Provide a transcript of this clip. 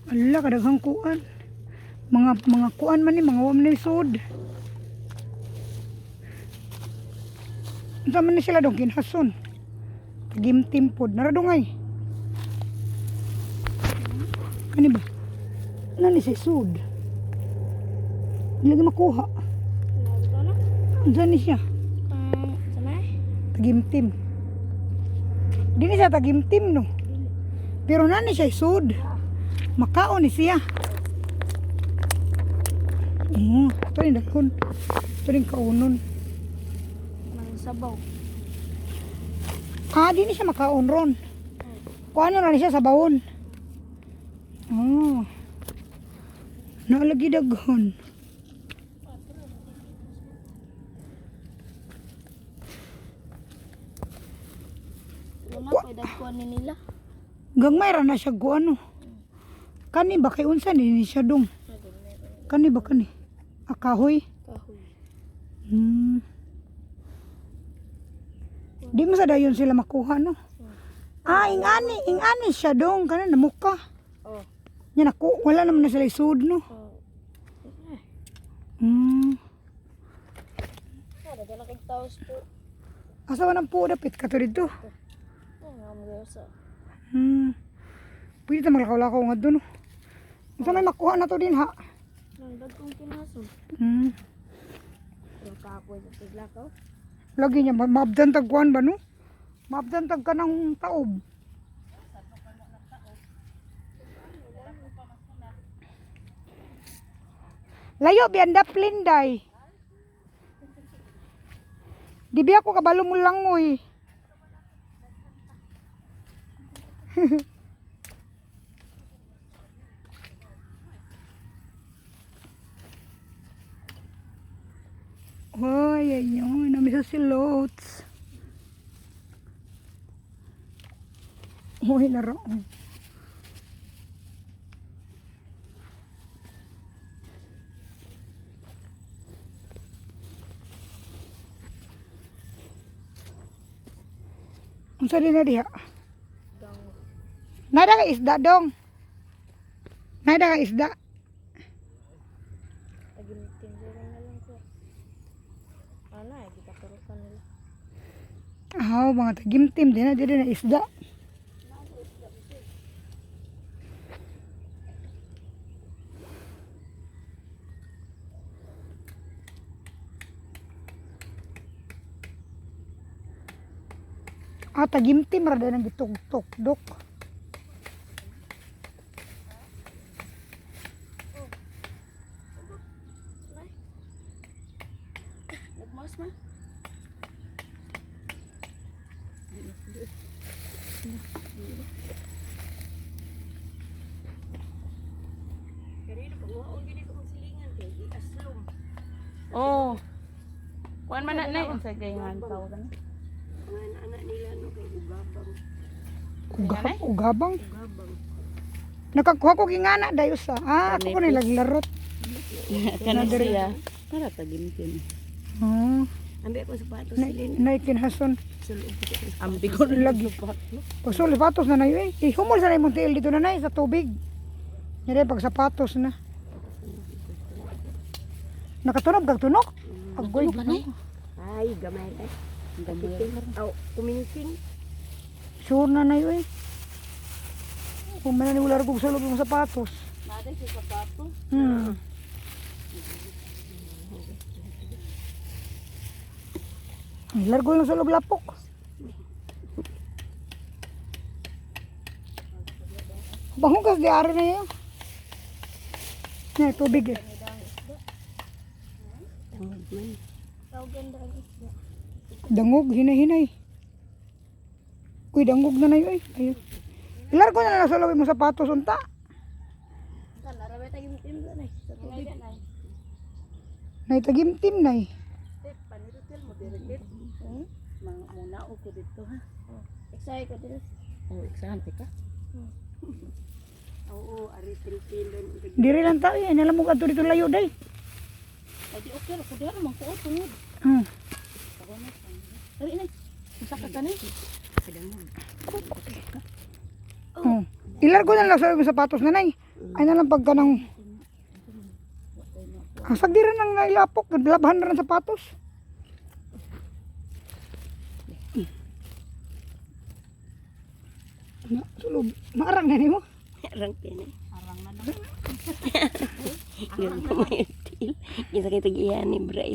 Ala, kadaghang kuan. Mga kuan man ni, mga wam ni sud. Unsa man ni sila dong kinhason. Tagimtim pod. Naradungay. Kani ba? Nani si sud. Lagi makuha. Unsa ni siya? Tagimtim. Dili siya tagimtim no. Pero nani siya sud. Makaon ni siya. Ito rin dahon. Ito rin kaunon. Sabaw. Di siya makaon ron. Kuha na rin siya sa bawon. Nalagi daghon. Wala pwede kuha ni nila. Gangmay ra na siya kuha no. Kani ba kay unsa ni siya dong? Kani ba kani? Akahoy? Kahoy. Di mo sa dayon sila makuha no. Ingani siya dong kana na muka. Oh. Nya nako wala naman na sila isud no. Kada dala kay taos po. Asa man ang po dapit ka to dito. Ngamosa. Pwede ta maglakaw-lakaw nga doon no. Unsa may makuha na to din ha. Nang dagkong kinason. Pero kapoy sa tiglakaw. Lagi niya maabdan tag kuan ba no? Maabdan tag kanang taob. Layo bianda plinday. Di biya ko kabalo mo langoy. Hoy, ayun, namisa si Lots. Hoy, laro. Unsa din na diha? Nada ka isda dong. Nada ka isda. Tagimitin diri na lang ko. Ana, kita turukan nila. Mga tagimtim din na diri na isda. Tagimtim ra din ang gitugtok dok. Nagmas man. Oh. Kuan man na unsa gayngan tawag na. Mga anak nila no kay ugabang. Ugabang. Nakakuha ko gingana dayo sa. Ako ko nilaglarot. Kana siya. Para tagimtim. Ambil ko sapatos silin. Naikinhason. Ambil ko lagi. Pasul sapatos na nayo eh. Humol sa imong tiil dito na nay sa tubig. Nyari pag sapatos na. Nakatunog kag tunok. Agoy ganay. Ay, gamay kay. Gamay. Aw, kuminsing. Sure na nayo eh. Kung man ni wala rugog sa loob ng sapatos. Nada sa sapatos. Largo lang sa loob lapok. Bangugas di ari na yun. Yan, tubig eh. Dangog, hinay-hinay. Uy, dangog na na yun eh. Ayun. Largo na lang sa loob ng sapatos unta. Naitagimtim na eh. Muna ako dito ha. Excited ko dito. Oh, excited ka? Oo, ari tilpilon. Diri lang tayo eh. Nalam mo ka dito layo day. Adi okay ra ko dira man ko tungod. Dali na. Usa ka kanay. Kadang mo. Ilargo na lang sa loob ng sapatos na nay. Ay na lang pagka ng... Ang sagdiran ng nailapok, labhan na rin sapatos. Sulod, maarang na mo. Arang pinay. Arang na na. Ganun mo yung til. Isa kayo tag-iyan ni Bray.